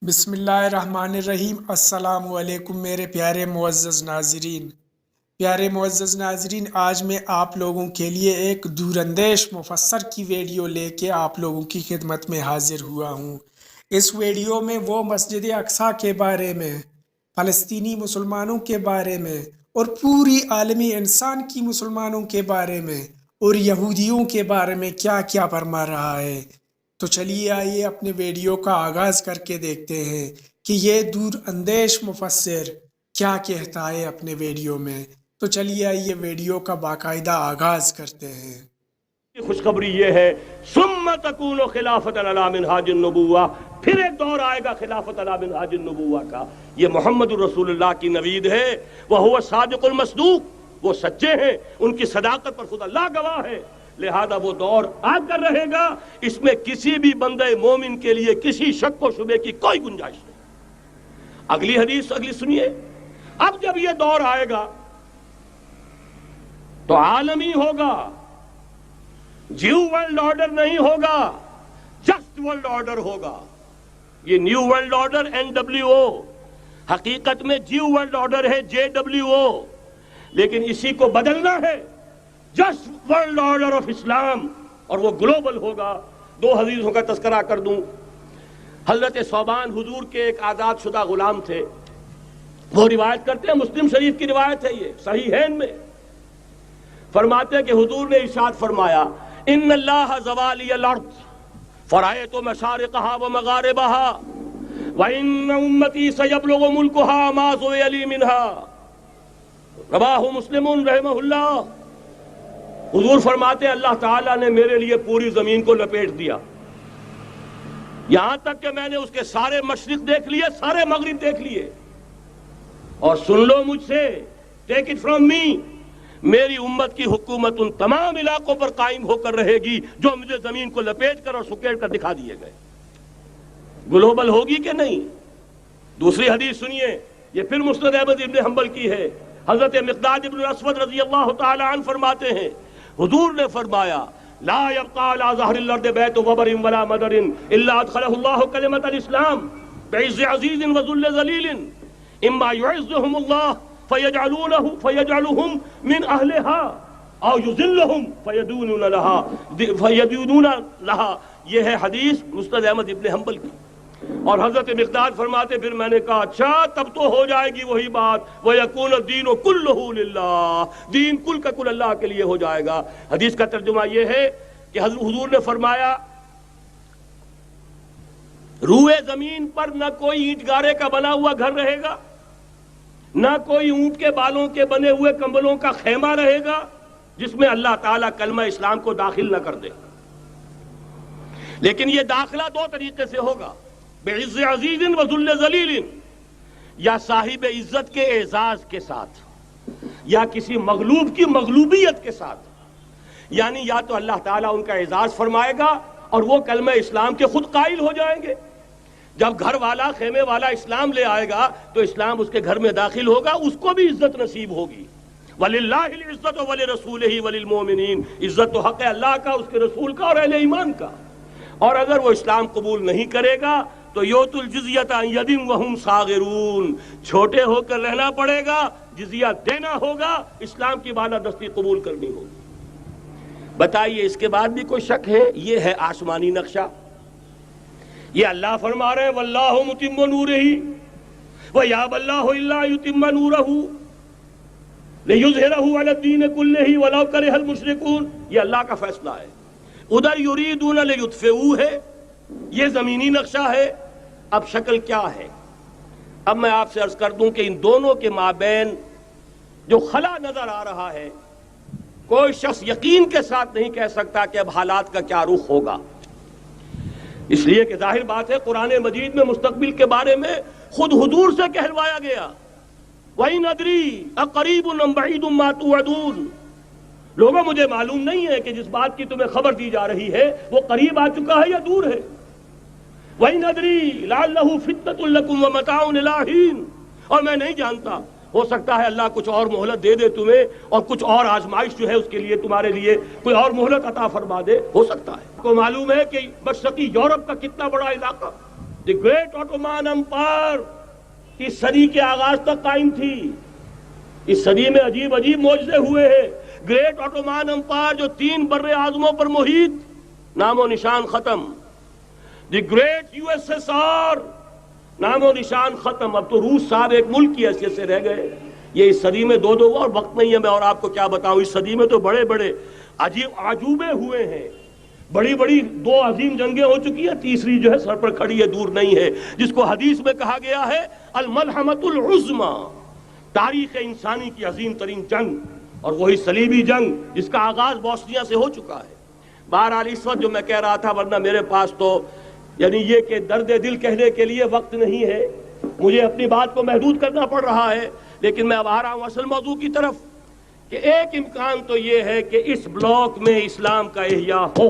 بسم اللہ الرحمن الرحیم۔ السلام علیکم میرے پیارے معزز ناظرین، آج میں آپ لوگوں کے لیے ایک دور اندیش مفسر کی ویڈیو لے کے آپ لوگوں کی خدمت میں حاضر ہوا ہوں۔ اس ویڈیو میں وہ مسجد اقصیٰ کے بارے میں، فلسطینی مسلمانوں کے بارے میں اور پوری عالمی انسان کی مسلمانوں کے بارے میں اور یہودیوں کے بارے میں کیا کیا فرما رہا ہے۔ تو چلیے آئیے اپنے ویڈیو کا آغاز کر کے دیکھتے ہیں کہ یہ دور اندیش مفسر کیا کہتا ہے اپنے ویڈیو میں۔ تو چلیے آئیے ویڈیو کا باقاعدہ آغاز کرتے ہیں۔ خوشخبری یہ ہے ثم تکون خلافت علی منہاج النبوہ، پھر ایک دور آئے گا خلافت علی منہاج النبوہ کا۔ یہ محمد الرسول اللہ کی نوید ہے، وہو صادق المصدوق، وہ سچے ہیں، ان کی صداقت پر خود اللہ گواہ ہے، لہذا وہ دور آ کر رہے گا، اس میں کسی بھی بندے مومن کے لیے کسی شک و شبے کی کوئی گنجائش نہیں۔ اگلی حدیث اگلی سنیے، اب جب یہ دور آئے گا تو عالمی ہوگا، جیو ورلڈ آرڈر نہیں ہوگا، جسٹ ورلڈ آرڈر ہوگا۔ یہ نیو ورلڈ آرڈر NWO، حقیقت میں جیو ورلڈ آرڈر ہے JWO، لیکن اسی کو بدلنا ہے جسٹ ورلڈ آرڈر آف اسلام، اور وہ گلوبل ہوگا۔ دو حدیثوں کا تذکرہ کر دوں۔ حضرت ثوبان حضور کے ایک آزاد شدہ غلام تھے، وہ روایت کرتے ہیں، مسلم شریف کی روایت ہے، یہ صحیحین میں فرماتے ہیں کہ حضور نے ارشاد فرمایا، ان اللہ زوالی الارض فرأیت مشارقها ومغاربها وان امتی سیبلغ ملکها ما زوی لی منها، رواہ مسلم رحمہ اللہ۔ حضور فرماتے ہیں اللہ تعالیٰ نے میرے لیے پوری زمین کو لپیٹ دیا، یہاں تک کہ میں نے اس کے سارے مشرق دیکھ لیے، سارے مغرب دیکھ لیے، اور سن لو مجھ سے، ٹیک اٹ فرام می، میری امت کی حکومت ان تمام علاقوں پر قائم ہو کر رہے گی جو مجھے زمین کو لپیٹ کر اور سکیڑ کر دکھا دیے گئے۔ گلوبل ہوگی کہ نہیں؟ دوسری حدیث سنیے، یہ پھر مسند احمد ابن حنبل کی ہے۔ حضرت مقداد ابن الاسود رضی اللہ تعالی عنہ فرماتے ہیں، حضور نے فرمایا، لا يبقى على ظهر الارض بیت وبر ولا مدر الا ادخله الله کلمۃ الاسلام بعز عزیز وذل ذلیل، اما يعزهم الله فيجعلهم من اہلها او يذلهم فيدونون لها۔ یہ ہے حدیث مسند احمد ابن حنبل کی۔ اور حضرت مقداد فرماتے پھر میں نے کہا اچھا تب تو ہو جائے گی وہی بات، وَيَكُونَ الدِّينُ كُلُّهُ لِلَّهِ، دین کل کا کل اللہ کے لیے ہو جائے گا۔ حدیث کا ترجمہ یہ ہے کہ حضور نے فرمایا، روئے زمین پر نہ کوئی اینٹ گارے کا بنا ہوا گھر رہے گا، نہ کوئی اونٹ کے بالوں کے بنے ہوئے کمبلوں کا خیمہ رہے گا جس میں اللہ تعالیٰ کلمہ اسلام کو داخل نہ کر دے۔ لیکن یہ داخلہ دو طریقے سے ہوگا، بعز عزیز و ذل ذلیل، یا صاحب عزت کے اعزاز کے ساتھ، یا کسی مغلوب کی مغلوبیت کے ساتھ، یعنی یا تو اللہ تعالیٰ ان کا اعزاز فرمائے گا اور وہ کلمہ اسلام کے خود قائل ہو جائیں گے۔ جب گھر والا خیمے والا اسلام لے آئے گا تو اسلام اس کے گھر میں داخل ہوگا، اس کو بھی عزت نصیب ہوگی۔ وَلِلَّهِ الْعِزَّةُ وَلِرَسُولِهِ وَلِلْمُؤْمِنِينَ، عزت تو حق ہے اللہ کا، اس کے رسول کا اور اہل ایمان کا۔ اور اگر وہ اسلام قبول نہیں کرے گا تو یؤتُ الْجِزْیَةَ عَنْ یَدٍ وَهُمْ صَاغِرُونَ، چھوٹے ہو کر رہنا پڑے گا، جزیہ دینا ہوگا، اسلام کی بالادستی قبول کرنی ہوگی۔ بتائیے اس کے بعد بھی کوئی شک ہے؟ یہ ہے آسمانی نقشہ۔ یہ اللہ فرما رہے ہیں واللہ متم نورہ ویابی اللہ الا یتم نورہ لیظہرہ علی الدین کلہ ولو کرہ المشرکون، یہ اللہ کا فیصلہ ہے۔ ادھر یریدون لیطفئوا ہے، یہ زمینی نقشہ ہے۔ اب شکل کیا ہے؟ اب میں آپ سے عرض کر دوں کہ ان دونوں کے مابین جو خلا نظر آ رہا ہے، کوئی شخص یقین کے ساتھ نہیں کہہ سکتا کہ اب حالات کا کیا رخ ہوگا، اس لیے کہ ظاہر بات ہے قرآن مجید میں مستقبل کے بارے میں خود حضور سے کہلوایا گیا، وَإِنْ أَدْرِي أَقَرِيبٌ أَمْ بَعِيدٌ مَا تُوعَدُونَ، لوگوں مجھے معلوم نہیں ہے کہ جس بات کی تمہیں خبر دی جا رہی ہے وہ قریب آ چکا ہے یا دور ہے۔ وَإِنْ أَدْرِي لَعَلَّهُ فِتْنَةٌ لَكُمْ وَمَتَاعٌ إِلَىٰ حِينٍ، اور میں نہیں جانتا، ہو سکتا ہے اللہ کچھ اور مہلت دے دے تمہیں، اور کچھ اور آزمائش جو ہے اس کے لیے تمہارے لیے کوئی اور مہلت عطا فرما دے، ہو سکتا ہے۔ کو معلوم ہے کہ مشرقی یورپ کا کتنا بڑا علاقہ دی گریٹ آٹومان امپائر اس صدی کے آغاز تک قائم تھی. اس صدی میں عجیب عجیب معجزے ہوئے ہیں. گریٹ آٹومان امپائر جو 3 بر اعظموں پر محیط, نام و نشان ختم. The great U S S R, نام و نشان ختم. اب تو روس صاحب ایک ملک کی حیثیت سے رہ گئے. یہ اس صدی میں دو اور وقت نہیں ہے میں اور آپ کو کیا بتاؤں. اس صدی میں تو بڑے بڑے عجیب عجوبے ہوئے ہیں. بڑی بڑی 2 عظیم جنگیں ہو چکی ہیں, تیسری جو ہے سر پر کھڑی ہے, دور نہیں ہے, جس کو حدیث میں کہا گیا ہے الملحمۃ العظمی, تاریخ انسانی کی عظیم ترین جنگ, اور وہی صلیبی جنگ جس کا آغاز بوسنیا سے ہو چکا ہے. بہرحال اس وقت جو میں کہہ رہا تھا, ورنہ میرے پاس تو یعنی یہ کہ درد دل کہنے کے لیے وقت نہیں ہے, مجھے اپنی بات کو محدود کرنا پڑ رہا ہے. لیکن میں اب آ رہا ہوں اصل موضوع کی طرف, کہ ایک امکان تو یہ ہے کہ اس بلاک میں اسلام کا احیاء ہو,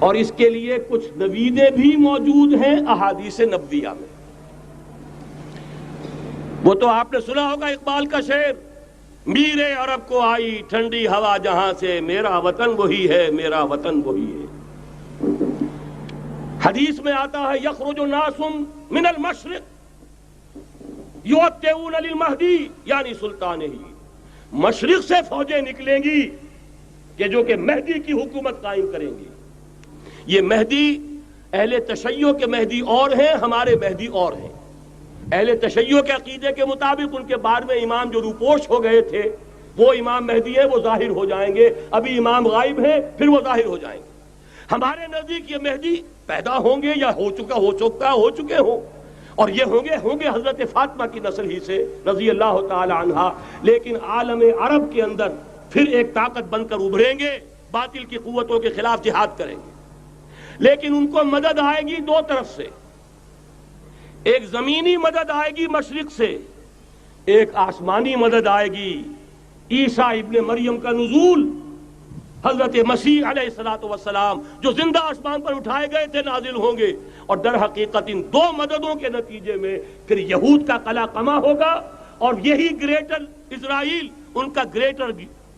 اور اس کے لیے کچھ نویدیں بھی موجود ہیں احادیث نبویہ میں. وہ تو آپ نے سنا ہوگا اقبال کا شعر, میرے عرب کو آئی ٹھنڈی ہوا جہاں سے, میرا وطن وہی ہے, میرا وطن وہی ہے. حدیث میں آتا ہے یخرج الناس من المشرق یؤتون للمہدی یعنی سلطانہ, مشرق سے فوجیں نکلیں گی کہ جو کہ مہدی کی حکومت قائم کریں گی. یہ مہدی اہل تشیع کے مہدی اور ہیں, ہمارے مہدی اور ہیں. اہل تشیع کے عقیدے کے مطابق ان کے بعد میں امام جو روپوش ہو گئے تھے وہ امام مہدی ہیں, وہ ظاہر ہو جائیں گے. ابھی امام غائب ہیں, پھر وہ ظاہر ہو جائیں گے. ہمارے نزدیک یہ مہدی پیدا ہوں گے یا ہو چکے ہوں, اور یہ ہوں گے حضرت فاطمہ کی نسل ہی سے رضی اللہ تعالی عنہا. لیکن عالم عرب کے اندر پھر ایک طاقت بن کر ابھریں گے, باطل کی قوتوں کے خلاف جہاد کریں گے. لیکن ان کو مدد آئے گی 2 طرف سے, ایک زمینی مدد آئے گی مشرق سے, ایک آسمانی مدد آئے گی. عیسیٰ ابن مریم کا نزول, حضرت مسیح علیہ الصلوۃ والسلام جو زندہ آسمان پر اٹھائے گئے تھے نازل ہوں گے, اور در حقیقت ان 2 مددوں کے نتیجے میں پھر یہود کا قلعہ قمع ہوگا, اور یہی گریٹر اسرائیل ان کا گریٹر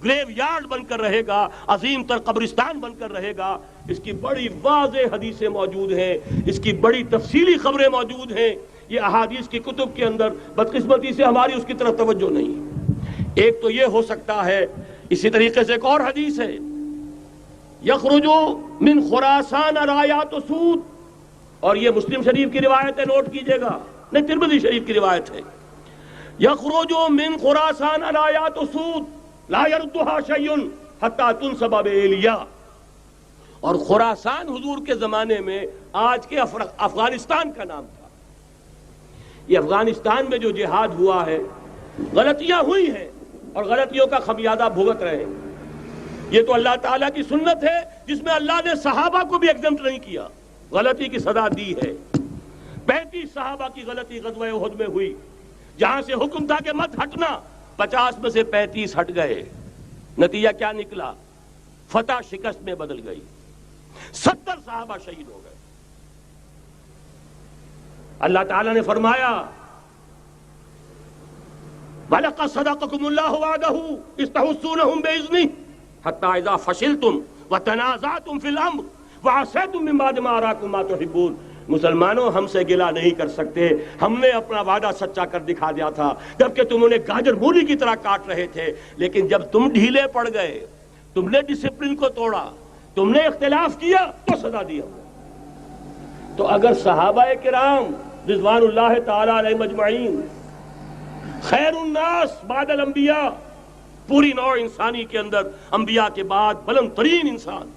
گریو یارڈ بن کر رہے گا, عظیم تر قبرستان بن کر رہے گا. اس کی بڑی واضح حدیثیں موجود ہیں, اس کی بڑی تفصیلی خبریں موجود ہیں. یہ احادیث کی کتب کے اندر بدقسمتی سے ہماری اس کی طرف توجہ نہیں. ایک تو یہ ہو سکتا ہے. اسی طریقے سے ایک اور حدیث ہے, یخرج من خراسان رایات سود, اور یہ مسلم شریف کی روایت ہے, نوٹ کیجئے گا, نہیں ترمذی شریف کی روایت ہے. یخرج من خراسان رایات سود لا يردها شيء حتى تنصب بإيلیا. اور خراسان حضور کے زمانے میں آج کے افغانستان کا نام تھا. یہ افغانستان میں جو جہاد ہوا ہے, غلطیاں ہوئی ہیں اور غلطیوں کا خمیازہ بھگت رہے ہیں. یہ تو اللہ تعالیٰ کی سنت ہے جس میں اللہ نے صحابہ کو بھی ایگزمپٹ نہیں کیا, غلطی کی سزا دی ہے. 35 صحابہ کی غلطی غزوہ احد میں ہوئی, جہاں سے حکم تھا کہ مت ہٹنا, 50 میں سے 35 ہٹ گئے. نتیجہ کیا نکلا؟ فتح شکست میں بدل گئی. 70 صحابہ شہید ہو گئے. اللہ تعالیٰ نے فرمایا وَلَقَدْ صَدَقَكُمُ اللَّهُ وَعْدَهُ إِذْ تَحُسُّونَهُم بِإِذْنِهِ حَتَّى إِذَا فَشِلْتُمْ وَتَنَازَعْتُمْ فِي الْأَمْرِ وَعَصَيْتُمْ مِن بَعْدِ مَا أَرَاكُم مَّا تُحِبُّونَ. مسلمانوں, ہم سے گلہ نہیں کر سکتے, ہم نے اپنا وعدہ سچا کر دکھا دیا تھا جبکہ تم انہیں گاجر مولی کی طرح کاٹ رہے تھے. لیکن جب تم ڈھیلے پڑ گئے, تم نے ڈسپلن کو توڑا, تم نے اختلاف کیا, تو سزا دی ہم نے. تو اگر صحابہ کرام رضوان اللہ تعالی علیہ مجمعین خیر الناس بعد الانبیاء, پوری نوع انسانی کے اندر انبیاء کے بعد بلند ترین انسان,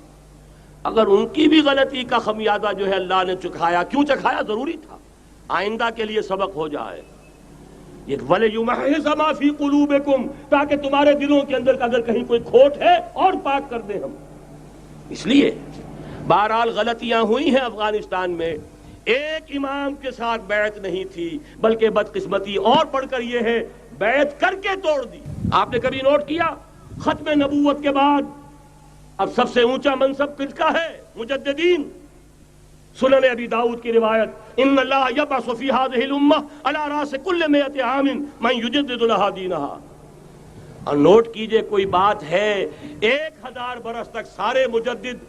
اگر ان کی بھی غلطی کا خمیازہ جو ہے اللہ نے چکھایا, کیوں چکھایا؟ ضروری تھا, آئندہ کے لیے سبق ہو جائے. یہ وَلِيُمَحِّصَ مَا فِي قُلُوبِكُمْ, تاکہ تمہارے دلوں کے اندر اگر کہیں کوئی کھوٹ ہے اور پاک کر دیں ہم. اس لیے بہرحال غلطیاں ہوئی ہیں افغانستان میں. ایک امام کے ساتھ بیعت نہیں تھی, بلکہ بدقسمتی اور بڑھ کر یہ ہے بیعت کر کے توڑ دی. آپ نے کبھی نوٹ کیا ختم نبوت کے بعد اب سب سے اونچا منصب کس کا ہے؟ مجددین. سنن ابی داؤد کی روایت ان اللہ یبعث فی هذه الامہ علی راس کل 100 عام من یجدد لها دینہا. اور نوٹ کیجئے, کوئی بات ہے 1000 برس تک سارے مجدد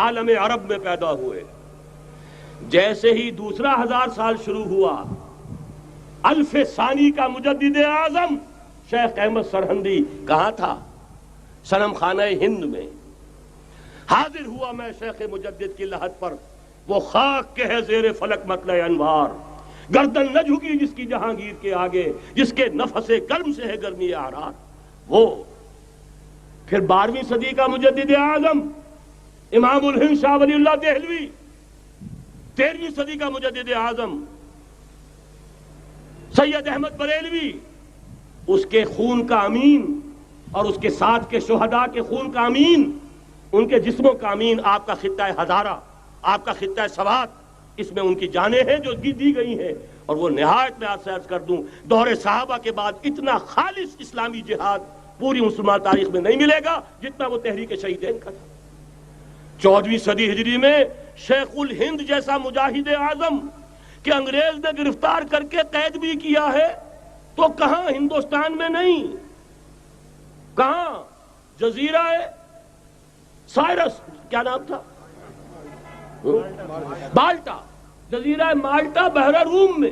عالم عرب میں پیدا ہوئے, جیسے ہی دوسرا 1000 سال شروع ہوا، الف ثانی کا مجدد اعظم شیخ احمد سرہندی کہاں تھا؟ صنم خانہ ہند میں حاضر ہوا میں شیخ مجدد کی لحد پر، وہ خاک کے ہے زیر فلک مطلع انوار، گردن نہ جھکی جس کی جہانگیر کے آگے، جس کے نفس گرم سے ہے گرمی اعراض وہ۔ پھر 12ویں صدی کا مجدد اعظم امام الہند شاہ ولی اللہ دہلوی، 13ویں صدی کا مجدد اعظم سید احمد بریلوی، اس کے خون کا امین اور اس کے ساتھ کے شہداء کے خون کا امین، ان کے جسموں کا امین آپ کا خطہ ہزارہ، آپ کا خطہ سوات، اس میں ان کی جانیں ہیں جو دی گئی ہیں۔ اور وہ نہایت میں آپ سے عرض کر دوں، دور صحابہ کے بعد اتنا خالص اسلامی جہاد پوری مسلمان تاریخ میں نہیں ملے گا جتنا وہ تحریک شہیدین کا تھا۔ 14ویں صدی ہجری میں شیخ الہند جیسا مجاہد اعظم کہ انگریز نے گرفتار کر کے قید بھی کیا ہے، تو کہاں ہندوستان میں نہیں، کہاں جزیرہ سائرس، کیا نام تھا، بالٹا، جزیرہ مالٹا بحر روم میں،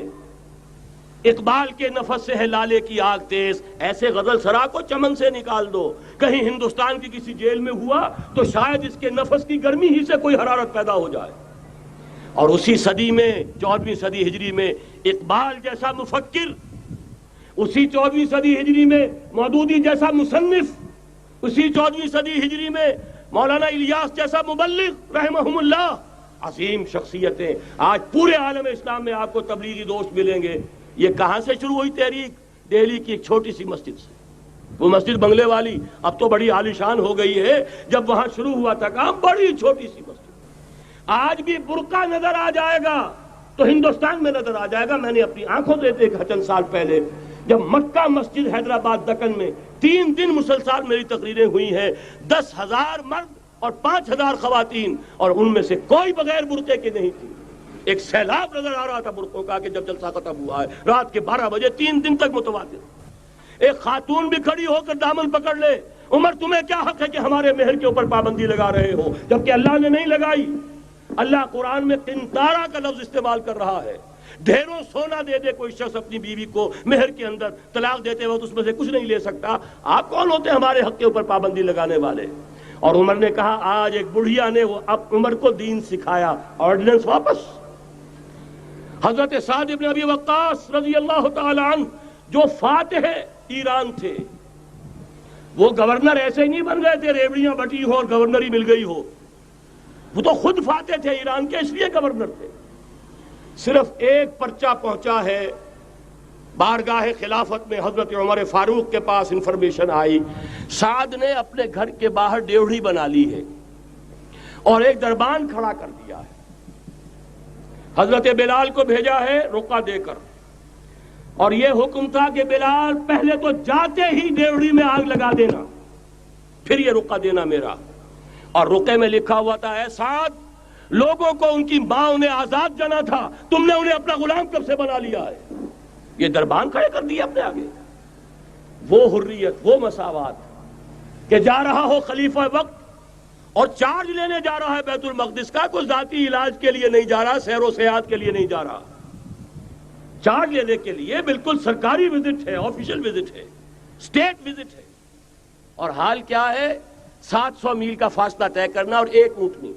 اقبال کے نفس سے ہے لالے کی آگ تیز، ایسے غزل سرا کو چمن سے نکال دو، کہیں ہندوستان کی کسی جیل میں ہوا تو شاید اس کے نفس کی گرمی ہی سے کوئی حرارت پیدا ہو جائے۔ اور اسی صدی میں 14ویں صدی ہجری میں اقبال جیسا مفکر، اسی 14ویں صدی ہجری میں مودودی جیسا مصنف، اسی 14ویں صدی ہجری میں مولانا الیاس جیسا مبلغ رحمہم اللہ، عظیم شخصیتیں آج پورے عالم اسلام میں آپ کو تبلیغی دوست ملیں گے۔ یہ کہاں سے شروع ہوئی تحریک؟ دہلی کی ایک چھوٹی سی مسجد سے، وہ مسجد بنگلے والی اب تو بڑی عالیشان ہو گئی ہے، جب وہاں شروع ہوا تھا کام بڑی چھوٹی سی مسجد۔ آج بھی برقع نظر آ جائے گا تو ہندوستان میں نظر آ جائے گا۔ میں نے اپنی آنکھوں سے دیکھا چند سال پہلے، جب مکہ مسجد حیدرآباد دکن میں 3 دن مسلسل میری تقریریں ہوئی ہیں، 10,000 مرد اور 5,000 خواتین، اور ان میں سے کوئی بغیر برقعے کے نہیں تھی۔ ایک سیلاب نظر آ رہا تھا برقعوں کا کہ جب جلسہ ختم ہوا ہے رات کے 12 بجے 3 دن تک متواتر۔ ایک خاتون بھی کھڑی ہو کر دامن پکڑ لے، عمر تمہیں کیا حق ہے کہ ہمارے مہر کے اوپر پابندی لگا رہے ہو، جبکہ اللہ نے نہیں لگائی۔ اللہ قرآن میں قنطارہ کا لفظ استعمال کر رہا ہے، ڈھیروں سونا دے دے کوئی شخص اپنی بیوی کو مہر کے اندر، طلاق دیتے وقت اس میں سے کچھ نہیں لے سکتا، آپ کون ہوتے ہیں ہمارے حق کے اوپر پابندی لگانے والے؟ اور عمر نے کہا آج ایک بڑھیا نے وہ اب عمر کو دین سکھایا، آرڈیننس واپس۔ حضرت سعد ابن ابی وقاص رضی اللہ تعالی عنہ جو فاتح ایران تھے، وہ گورنر ایسے ہی نہیں بن گئے تھے ریوڑیاں بٹی ہو اور گورنری مل گئی ہو، وہ تو خود فاتح تھے ایران کے، اس لیے گورنر تھے۔ صرف ایک پرچہ پہنچا ہے بارگاہ خلافت میں، حضرت عمر فاروق کے پاس انفارمیشن آئی، سعد نے اپنے گھر کے باہر ڈیوڑی بنا لی ہے اور ایک دربان کھڑا کر دیا ہے، حضرت بلال کو بھیجا ہے رقعہ دے کر، اور یہ حکم تھا کہ بلال پہلے تو جاتے ہی ڈیوڑی میں آگ لگا دینا، پھر یہ رقعہ دینا میرا۔ اور رقعے میں لکھا ہوا تھا اے سعد، لوگوں کو ان کی ماں نے آزاد جانا تھا، تم نے انہیں اپنا غلام کب سے بنا لیا ہے؟ یہ دربان کھڑے کر دیا اپنے آگے۔ وہ حریت، وہ مساوات کہ جا رہا ہو خلیفہ وقت اور چارج لینے جا رہا ہے بیت المقدس کا، کوئی ذاتی علاج کے لیے نہیں جا رہا، سیر و سیاحت کے لیے نہیں جا رہا، چارج لینے کے لیے بالکل سرکاری وزٹ ہے، آفیشل وزٹ ہے، اسٹیٹ وزٹ ہے۔ اور حال کیا ہے؟ 700 میل کا فاصلہ طے کرنا اور ایک اونٹنی،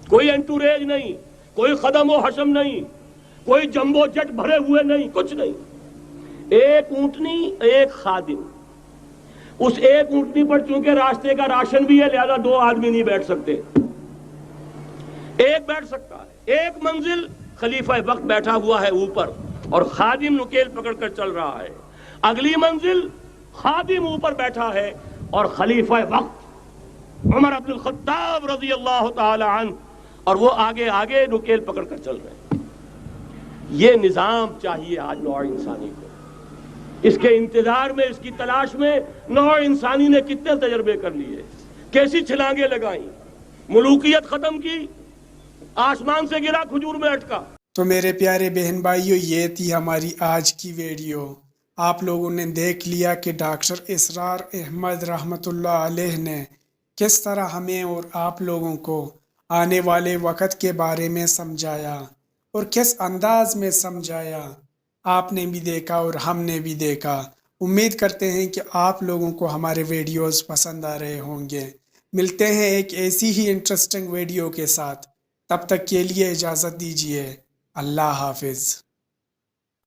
کوئی انٹوریج نہیں، کوئی خدم و حشم نہیں، کوئی جمبو جٹ بھرے ہوئے نہیں، کچھ نہیں، ایک اونٹنی ایک خادم۔ اس ایک اونٹنی پر چونکہ راستے کا راشن بھی ہے لہذا 2 آدمی نہیں بیٹھ سکتے، ایک بیٹھ سکتا ہے۔ ایک منزل خلیفہ وقت بیٹھا ہوا ہے اوپر اور خادم نکیل پکڑ کر چل رہا ہے، اگلی منزل خادم اوپر بیٹھا ہے اور خلیفہ وقت عمر بن الخطاب رضی اللہ تعالی عنہ اور وہ آگے آگے نکیل پکڑ کر چل رہے ہیں۔ یہ نظام چاہیے آج نوع انسانی کو۔ اس کے انتظار میں، اس کی تلاش میں نوع انسانی نے کتنے تجربے کر لیے، کیسی چھلانگیں لگائیں، ملوکیت ختم کی، آسمان سے گرا کھجور میں اٹکا۔ تو میرے پیارے بہن بھائیوں، یہ تھی ہماری آج کی ویڈیو۔ آپ لوگوں نے دیکھ لیا کہ ڈاکٹر اسرار احمد رحمۃ اللہ علیہ نے کس طرح ہمیں اور آپ لوگوں کو آنے والے وقت کے بارے میں سمجھایا اور کس انداز میں سمجھایا آپ نے بھی دیکھا اور ہم نے بھی دیکھا۔ امید کرتے ہیں کہ آپ لوگوں کو ہمارے ویڈیوز پسند آ رہے ہوں گے۔ ملتے ہیں ایک ایسی ہی انٹرسٹنگ ویڈیو کے ساتھ، تب تک کے لیے اجازت دیجیے۔ اللہ حافظ۔